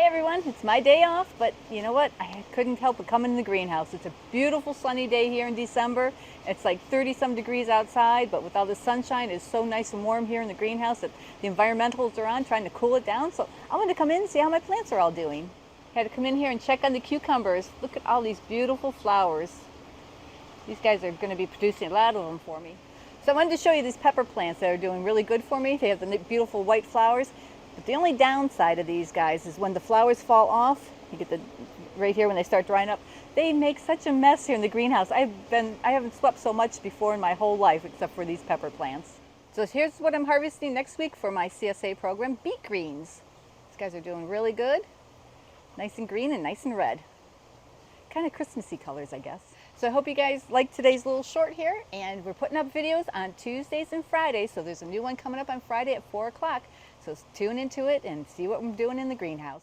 Hey everyone, it's my day off, but you know what? I couldn't help but come in the greenhouse. It's a beautiful sunny day here in December. It's like 30 some degrees outside, but with all the sunshine, it's so nice and warm here in the greenhouse that the environmentals are on trying to cool it down. So I wanted to come in and see how my plants are all doing. Had to come in here and check on the cucumbers. Look at all these beautiful flowers. These guys are going to be producing a lot of them for me. So I wanted to show you these pepper plants that are doing really good for me. They have the beautiful white flowers. But the only downside of these guys is when the flowers fall off, you get the right here when they start drying up, they make such a mess here in the greenhouse. I haven't swept so much before in my whole life except for these pepper plants. So here's what I'm harvesting next week for my CSA program, beet greens. These guys are doing really good. Nice and green and nice and red. Kind of Christmassy colors, I guess. So I hope you guys liked today's little short here, and we're putting up videos on Tuesdays and Fridays, so there's a new one coming up on Friday at 4 o'clock. So tune into it and see what I'm doing in the greenhouse.